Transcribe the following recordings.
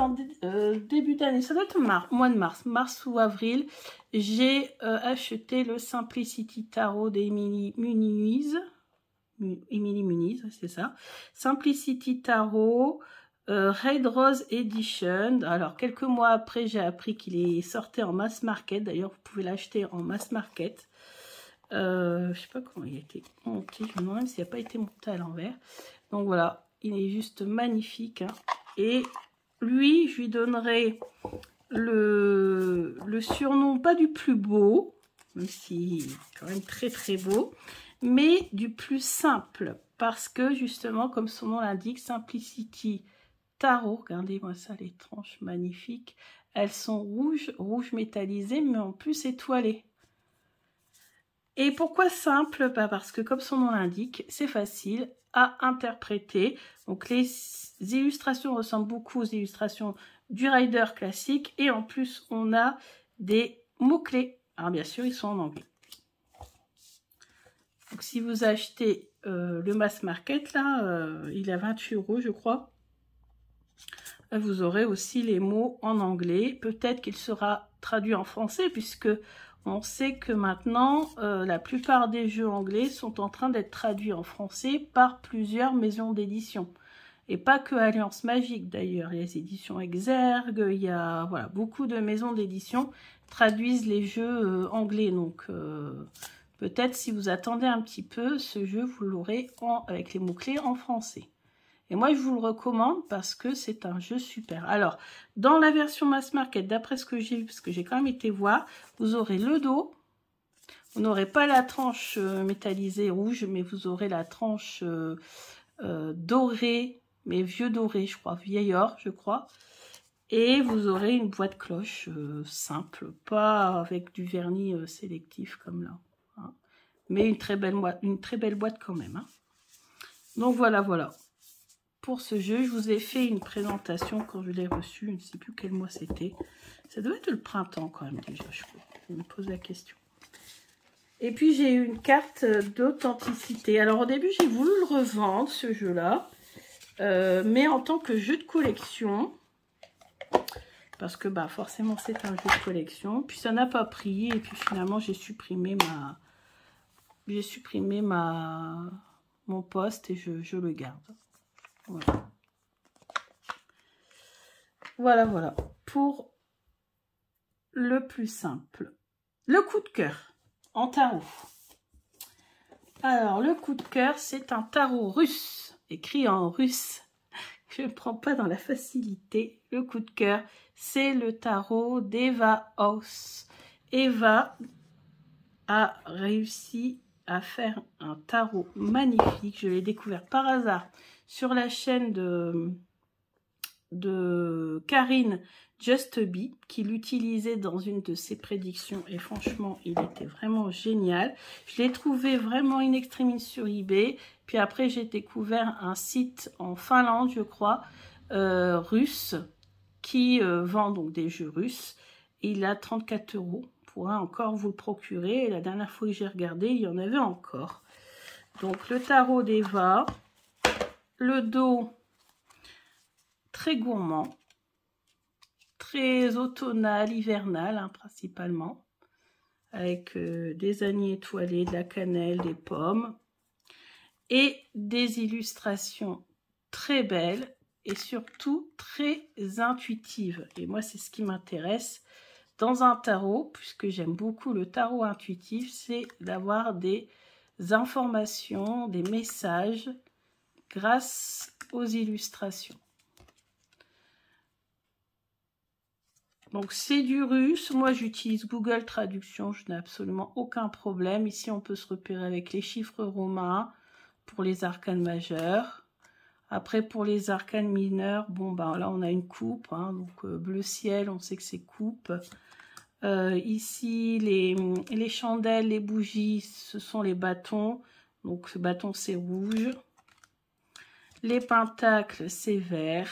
en début d'année, ça doit être mois de mars ou avril, j'ai acheté le Simplicity Tarot d'Emily Muniz. Emily Muniz, c'est ça. Simplicity Tarot, Red Rose Edition. Alors, quelques mois après, j'ai appris qu'il est sorti en mass market. D'ailleurs, vous pouvez l'acheter en mass market. Je sais pas comment il a été monté. Je me demande même s'il n'a pas été monté à l'envers. Donc voilà, il est juste magnifique. Hein. Et lui, je lui donnerai le surnom, pas du plus beau, même si quand même très très beau, mais du plus simple. Parce que justement, comme son nom l'indique, Simplicity Tarot, regardez-moi ça, les tranches magnifiques. Elles sont rouges, rouge métallisé, mais en plus étoilées. Et pourquoi simple? Bah parce que comme son nom l'indique, c'est facile à interpréter. Donc les illustrations ressemblent beaucoup aux illustrations du rider classique. Et en plus, on a des mots-clés. Alors bien sûr, ils sont en anglais. Donc si vous achetez le mass market, là, il est à 28 € je crois. Vous aurez aussi les mots en anglais. Peut-être qu'il sera traduit en français puisque on sait que maintenant, la plupart des jeux anglais sont en train d'être traduits en français par plusieurs maisons d'édition. Et pas que Alliance Magique d'ailleurs. Il y a les éditions Exergue, il y a voilà, beaucoup de maisons d'édition traduisent les jeux anglais. Donc peut-être si vous attendez un petit peu, ce jeu, vous l'aurez avec les mots-clés en français. Et moi, je vous le recommande parce que c'est un jeu super. Alors, dans la version mass market, d'après ce que j'ai vu, parce que j'ai quand même été voir, vous aurez le dos. Vous n'aurez pas la tranche métallisée rouge, mais vous aurez la tranche dorée, mais vieux doré, je crois, vieil or, je crois. Et vous aurez une boîte cloche simple, pas avec du vernis sélectif comme là. Hein. Mais une très belle boîte quand même. Hein. Donc voilà, voilà. Pour ce jeu, je vous ai fait une présentation quand je l'ai reçu. Je ne sais plus quel mois c'était. Ça doit être le printemps quand même déjà. Je me pose la question. Et puis j'ai eu une carte d'authenticité. Alors au début, j'ai voulu le revendre, ce jeu-là. Mais en tant que jeu de collection. Parce que bah, forcément, c'est un jeu de collection. Puis ça n'a pas pris. Et puis finalement, j'ai supprimé mon poste et je le garde. Voilà. Voilà, voilà. Pour le plus simple. Le coup de cœur en tarot. Alors, le coup de cœur, c'est un tarot russe. Écrit en russe. Je ne prends pas dans la facilité. Le coup de cœur, c'est le tarot d'Eva House. Eva a réussi à faire un tarot magnifique. Je l'ai découvert par hasard sur la chaîne de Karine Just Be, qui l'utilisait dans une de ses prédictions. Et franchement, il était vraiment génial. Je l'ai trouvé vraiment in extremis sur eBay. Puis après, j'ai découvert un site en Finlande, je crois, russe, qui vend donc des jeux russes. Il a 34 €. On pourra encore vous le procurer. Et la dernière fois que j'ai regardé, il y en avait encore. Donc, le tarot d'Eva. Le dos, très gourmand. Très automnal, hivernal, hein, principalement. Avec des anis étoilés, de la cannelle, des pommes. Et des illustrations très belles. Et surtout très intuitives. Et moi, c'est ce qui m'intéresse dans un tarot, puisque j'aime beaucoup le tarot intuitif, c'est d'avoir des informations, des messages grâce aux illustrations. Donc c'est du russe, moi j'utilise Google Traduction, je n'ai absolument aucun problème. Ici on peut se repérer avec les chiffres romains pour les arcanes majeures. Après pour les arcanes mineurs, bon ben là on a une coupe, hein, donc bleu ciel, on sait que c'est coupe. Ici les chandelles, les bougies, ce sont les bâtons, donc ce bâton c'est rouge. Les pentacles c'est vert,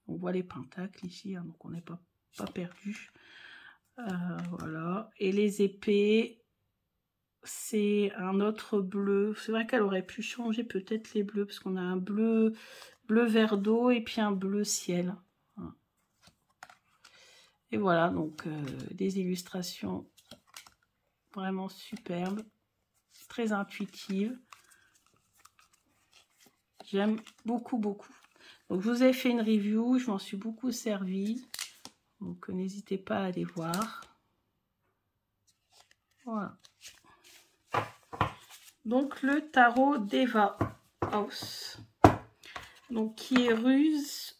on voit les pentacles ici, hein, donc on n'est pas perdu. Voilà. Et les épées, c'est un autre bleu. C'est vrai qu'elle aurait pu changer peut-être les bleus, parce qu'on a un bleu vert d'eau et puis un bleu ciel. Voilà. Et voilà, donc des illustrations vraiment superbes, très intuitives. J'aime beaucoup, beaucoup. Donc, je vous ai fait une review, je m'en suis beaucoup servi. Donc, n'hésitez pas à aller voir. Voilà. Donc, le tarot d'Eva House. Donc, qui est russe,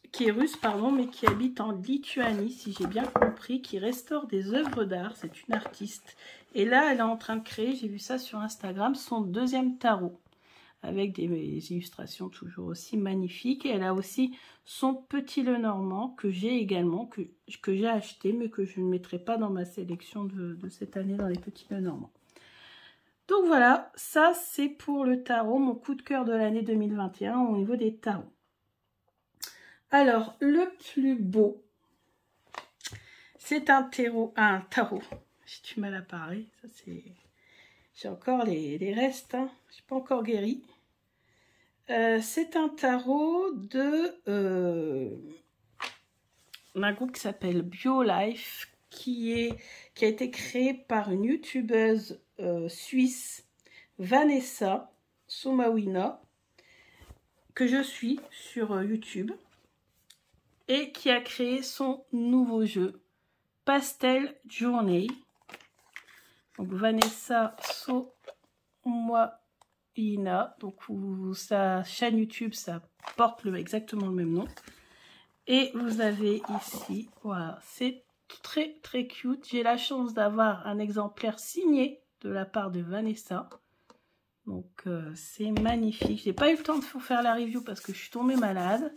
pardon, mais qui habite en Lituanie, si j'ai bien compris, qui restaure des œuvres d'art. C'est une artiste. Et là, elle est en train de créer, j'ai vu ça sur Instagram, son deuxième tarot. Avec des illustrations toujours aussi magnifiques. Et elle a aussi son petit Lenormand que j'ai également, que j'ai acheté, mais que je ne mettrai pas dans ma sélection de cette année dans les petits Lenormand. Donc voilà, ça c'est pour le tarot, mon coup de cœur de l'année 2021 au niveau des tarots. Alors, le plus beau, c'est un tarot. J'ai du mal à parler, ça c'est... J'ai encore les restes, hein. Je suis pas encore guérie. C'est un tarot d'un groupe qui s'appelle BioLife, qui a été créé par une youtubeuse suisse, Vanessa Somawina, que je suis sur YouTube, et qui a créé son nouveau jeu, Pastel Journey. Donc Vanessa Somawina. Donc sa chaîne YouTube, ça porte exactement le même nom. Et vous avez ici, voilà, c'est très très cute. J'ai la chance d'avoir un exemplaire signé de la part de Vanessa. Donc c'est magnifique. J'ai pas eu le temps de vous faire la review parce que je suis tombée malade.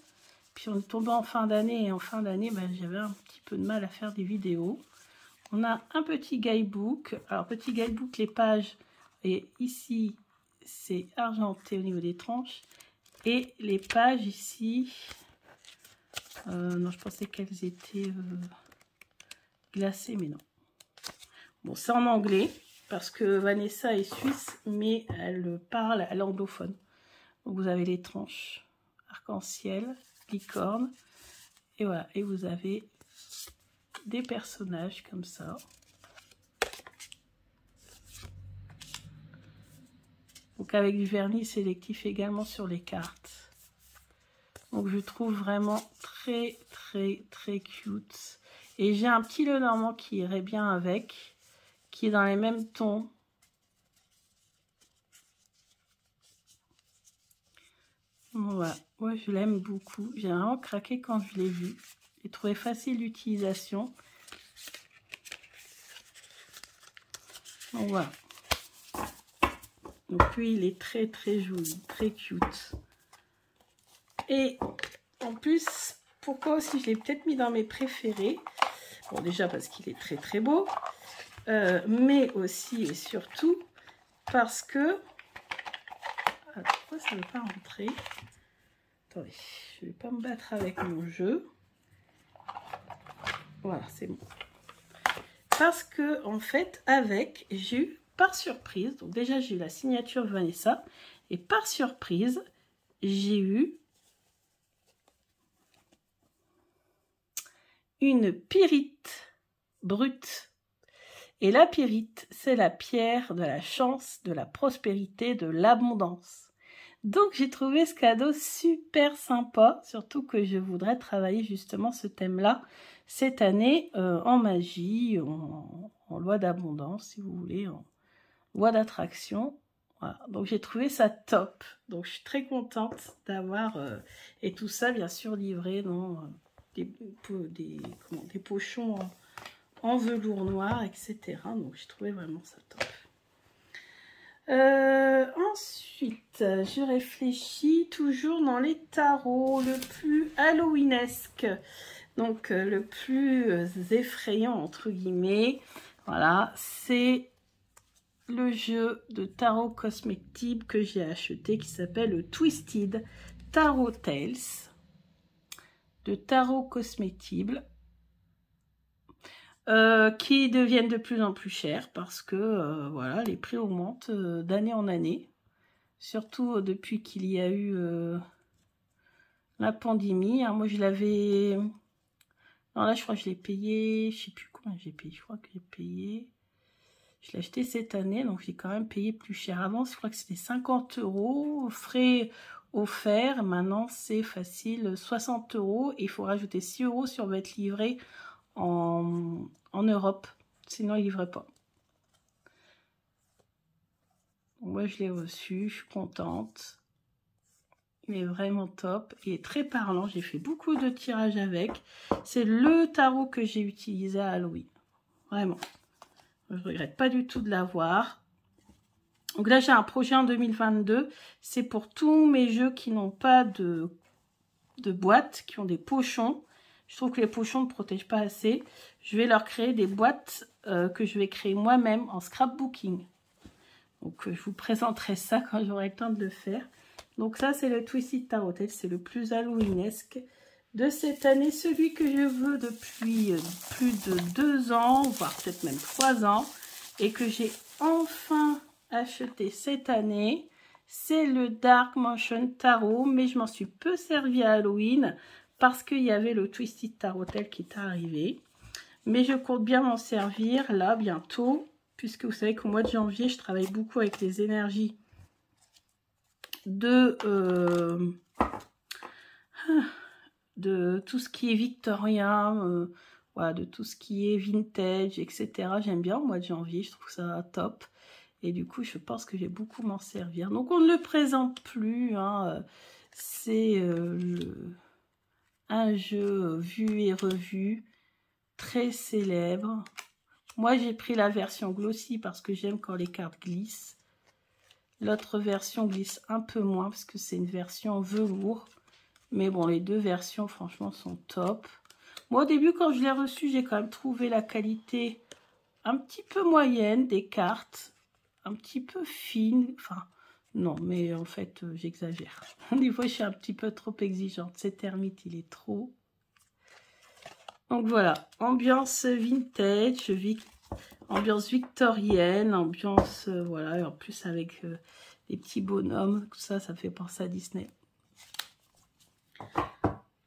Puis on est tombé en fin d'année et en fin d'année, ben, j'avais un petit peu de mal à faire des vidéos. On a un petit guidebook. Alors petit guidebook, les pages, et ici c'est argenté au niveau des tranches. Et les pages ici, non, je pensais qu'elles étaient glacées, mais non. Bon, c'est en anglais, parce que Vanessa est suisse, mais elle parle à l'anglophone. Donc vous avez les tranches arc-en-ciel, licorne, et voilà. Et vous avez des personnages comme ça. Donc avec du vernis sélectif également sur les cartes. Donc je trouve vraiment très très très cute. Et j'ai un petit Lenormand qui irait bien avec, qui est dans les mêmes tons. Voilà, moi je l'aime beaucoup. J'ai vraiment craqué quand je l'ai vu. J'ai trouvé facile d'utilisation. Donc voilà. Donc lui, il est très très joli, très cute. Et en plus, pourquoi aussi je l'ai peut-être mis dans mes préférés. Bon, déjà parce qu'il est très très beau. Mais aussi et surtout parce que... Alors, pourquoi ça ne veut pas rentrer? Attendez, je ne vais pas me battre avec mon jeu. Voilà, c'est bon. Parce que, en fait, avec, j'ai eu par surprise, donc déjà j'ai eu la signature Vanessa, et par surprise, j'ai eu une pyrite brute. Et la pyrite, c'est la pierre de la chance, de la prospérité, de l'abondance. Donc j'ai trouvé ce cadeau super sympa, surtout que je voudrais travailler justement ce thème-là cette année en magie, en loi d'abondance si vous voulez, en loi d'attraction. Voilà. Donc j'ai trouvé ça top. Donc je suis très contente d'avoir, et tout ça bien sûr livré dans des pochons en velours noir, etc. Donc j'ai trouvé vraiment ça top. Ensuite, je réfléchis toujours dans les tarots, le plus halloweenesque, donc le plus effrayant entre guillemets. Voilà, c'est le jeu de tarot cosmétique que j'ai acheté qui s'appelle le Twisted Tarot Tales de tarot cosmétique. Qui deviennent de plus en plus chers parce que voilà, les prix augmentent d'année en année, surtout depuis qu'il y a eu la pandémie. Hein, moi je l'avais Non, là, je crois que je l'ai payé, je sais plus combien j'ai payé. Je crois que j'ai payé... Je l'ai acheté cette année, donc j'ai quand même payé plus cher. Avant, je crois que c'était 50 €, frais offerts. Maintenant, c'est facile, 60 €. Et il faut rajouter 6 € si on veut être livré en Europe. Sinon, il ne livrait pas. Moi, je l'ai reçu, je suis contente. Il est vraiment top. Il est très parlant. J'ai fait beaucoup de tirages avec. C'est le tarot que j'ai utilisé à Halloween. Vraiment. Je ne regrette pas du tout de l'avoir. Donc là, j'ai un projet en 2022. C'est pour tous mes jeux qui n'ont pas de boîte, qui ont des pochons. Je trouve que les pochons ne protègent pas assez. Je vais leur créer des boîtes que je vais créer moi-même en scrapbooking. Donc, je vous présenterai ça quand j'aurai le temps de le faire. Donc ça, c'est le Twisted Tarot. C'est le plus halloweenesque de cette année. Celui que je veux depuis plus de 2 ans, voire peut-être même 3 ans. Et que j'ai enfin acheté cette année. C'est le Dark Motion Tarot. Mais je m'en suis peu servi à Halloween. Parce qu'il y avait le Twisted Tarot qui est arrivé. Mais je compte bien m'en servir là bientôt. Puisque vous savez qu'au mois de janvier, je travaille beaucoup avec les énergies de tout ce qui est victorien, voilà, de tout ce qui est vintage, etc. J'aime bien au mois de janvier, je trouve ça top. Et du coup, je pense que je vais beaucoup m'en servir. Donc, on ne le présente plus. Hein. C'est un jeu vu et revu, très célèbre. Moi, j'ai pris la version glossy parce que j'aime quand les cartes glissent. L'autre version glisse un peu moins parce que c'est une version velours. Mais bon, les deux versions, franchement, sont top. Moi, au début, quand je l'ai reçu, j'ai quand même trouvé la qualité un petit peu moyenne des cartes. Un petit peu fine. Enfin, non, mais en fait, j'exagère. Des fois, je suis un petit peu trop exigeante. Cet ermite, il est trop... Donc voilà, ambiance vintage, ambiance victorienne, ambiance, voilà, et en plus avec des petits bonhommes, tout ça, ça fait penser à Disney.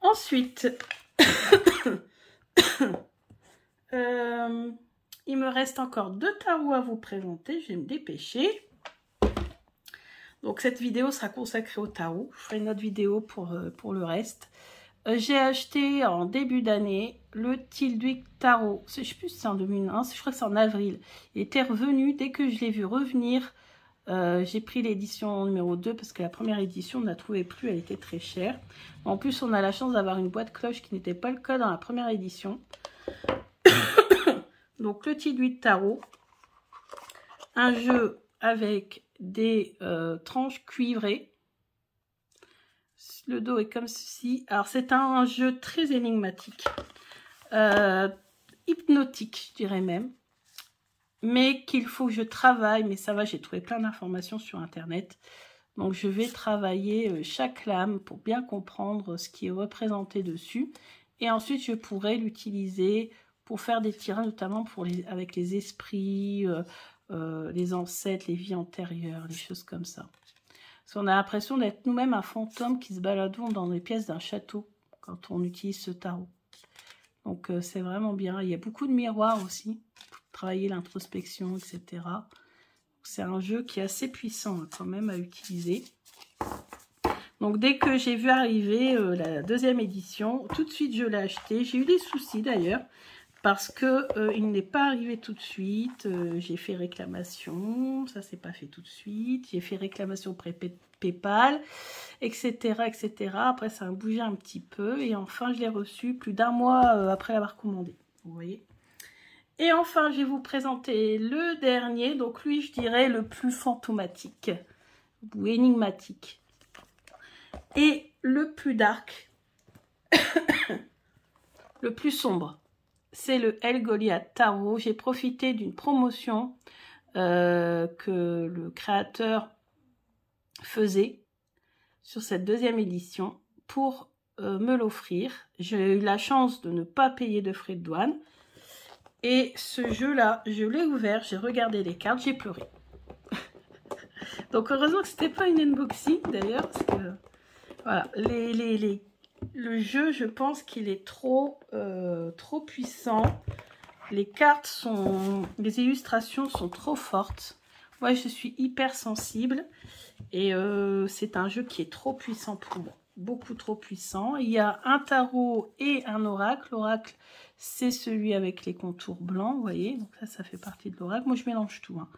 Ensuite, il me reste encore 2 tarots à vous présenter, je vais me dépêcher. Donc cette vidéo sera consacrée au tarot, je ferai une autre vidéo pour le reste. J'ai acheté en début d'année le Tilduik Tarot. Je ne sais plus si c'est en 2001, je crois que c'est en avril. Il était revenu dès que je l'ai vu revenir. J'ai pris l'édition numéro 2 parce que la première édition, on ne la trouvait plus, elle était très chère. En plus, on a la chance d'avoir une boîte cloche qui n'était pas le cas dans la première édition. Donc le Tilduik Tarot, un jeu avec des tranches cuivrées. Le dos est comme ceci. Alors, c'est un jeu très énigmatique. Hypnotique, je dirais même. Mais qu'il faut que je travaille. Mais ça va, j'ai trouvé plein d'informations sur Internet. Donc, je vais travailler chaque lame pour bien comprendre ce qui est représenté dessus. Et ensuite, je pourrai l'utiliser pour faire des tirages, notamment avec les esprits, les ancêtres, les vies antérieures, les choses comme ça. Parce qu'on a l'impression d'être nous-mêmes un fantôme qui se baladons dans les pièces d'un château quand on utilise ce tarot. Donc c'est vraiment bien. Il y a beaucoup de miroirs aussi pour travailler l'introspection, etc. C'est un jeu qui est assez puissant quand même à utiliser. Donc dès que j'ai vu arriver la 2e édition, tout de suite je l'ai acheté. J'ai eu des soucis d'ailleurs. Parce que il n'est pas arrivé tout de suite. J'ai fait réclamation, ça s'est pas fait tout de suite. J'ai fait réclamation PayPal, etc., etc. Après, ça a bougé un petit peu. Et enfin, je l'ai reçu plus d'1 mois après l'avoir commandé. Vous voyez. Et enfin, je vais vous présenter le dernier. Donc lui, je dirais le plus fantomatique ou énigmatique. Et le plus dark. Le plus sombre. C'est le Helgoliath Tarot. J'ai profité d'une promotion que le créateur faisait sur cette 2e édition pour me l'offrir. J'ai eu la chance de ne pas payer de frais de douane. Et ce jeu-là, je l'ai ouvert, j'ai regardé les cartes, j'ai pleuré. Donc heureusement que c'était pas une unboxing d'ailleurs, parce que voilà, Le jeu, je pense qu'il est trop puissant. Les cartes sont... Les illustrations sont trop fortes. Moi, je suis hyper sensible. Et c'est un jeu qui est trop puissant pour moi. Beaucoup trop puissant. Il y a un tarot et un oracle. L'oracle, c'est celui avec les contours blancs, vous voyez. Donc ça fait partie de l'oracle. Moi, je mélange tout. Hein.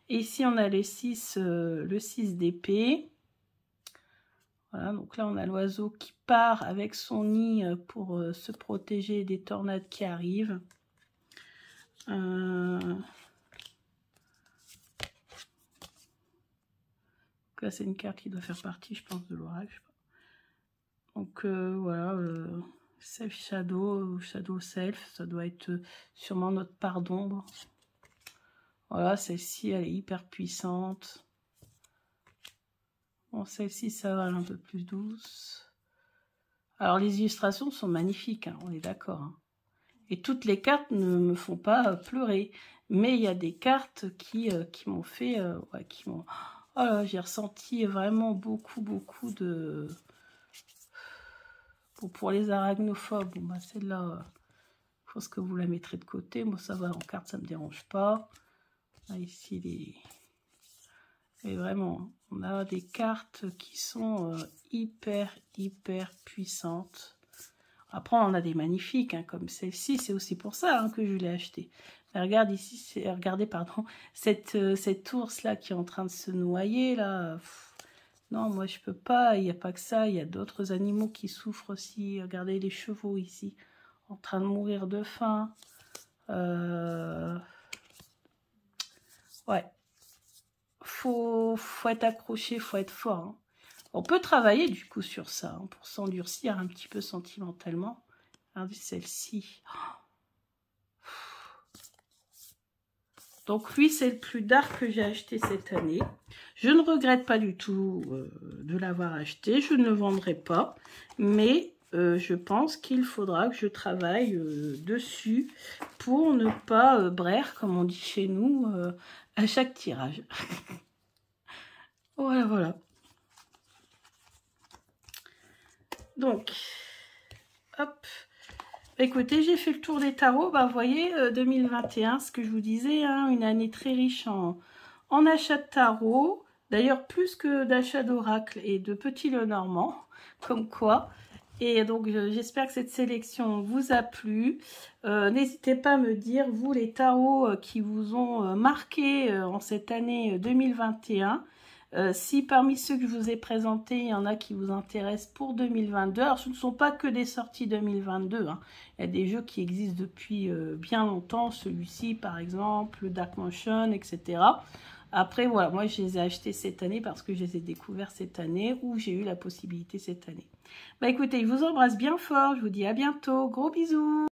Et ici, on a le 6 d'épée. Voilà, donc là, on a l'oiseau qui part avec son nid pour se protéger des tornades qui arrivent. Là, c'est une carte qui doit faire partie, je pense, de l'oracle. Donc, voilà, Self Shadow, Shadow Self, ça doit être sûrement notre part d'ombre. Voilà, celle-ci, elle est hyper puissante. Bon, celle-ci, ça va, elle est un peu plus douce. Alors, les illustrations sont magnifiques, hein, on est d'accord. Hein. Et toutes les cartes ne me font pas pleurer. Mais il y a des cartes qui m'ont fait... ouais, qui m'ont... Oh là, j'ai ressenti vraiment beaucoup de... Bon, pour les arachnophobes, bon, bah, celle-là, je pense que vous la mettrez de côté. Moi, ça va, en carte, ça ne me dérange pas. Là, ici, les... Et vraiment, on a des cartes qui sont hyper puissantes. Après, on a des magnifiques, hein, comme celle-ci. C'est aussi pour ça hein, que je l'ai achetée. Regarde ici, regardez, pardon, cette ours-là qui est en train de se noyer, là. Pff, non, moi, je peux pas. Il n'y a pas que ça. Il y a d'autres animaux qui souffrent aussi. Regardez les chevaux ici, en train de mourir de faim. Ouais. Faut être accroché, faut être fort. Hein. On peut travailler du coup sur ça, hein, pour s'endurcir un petit peu sentimentalement. Regardez celle-ci. Donc lui, c'est le plus dark que j'ai acheté cette année. Je ne regrette pas du tout de l'avoir acheté. Je ne le vendrai pas. Mais je pense qu'il faudra que je travaille dessus pour ne pas braire, comme on dit chez nous, à chaque tirage. Voilà, voilà. Donc, hop. Écoutez, j'ai fait le tour des tarots. Bah, vous voyez, 2021, ce que je vous disais, hein, une année très riche en achats de tarots. D'ailleurs, plus que d'achats d'oracle et de petits Lenormand, comme quoi. Et donc, j'espère que cette sélection vous a plu. N'hésitez pas à me dire, vous, les tarots qui vous ont marqué en cette année 2021. Si parmi ceux que je vous ai présentés, il y en a qui vous intéressent pour 2022, alors ce ne sont pas que des sorties 2022, hein. Il y a des jeux qui existent depuis bien longtemps, celui-ci par exemple, le Dark Motion, etc. Après, voilà, moi je les ai achetés cette année parce que je les ai découverts cette année ou j'ai eu la possibilité cette année. Bah écoutez, je vous embrasse bien fort, je vous dis à bientôt, gros bisous!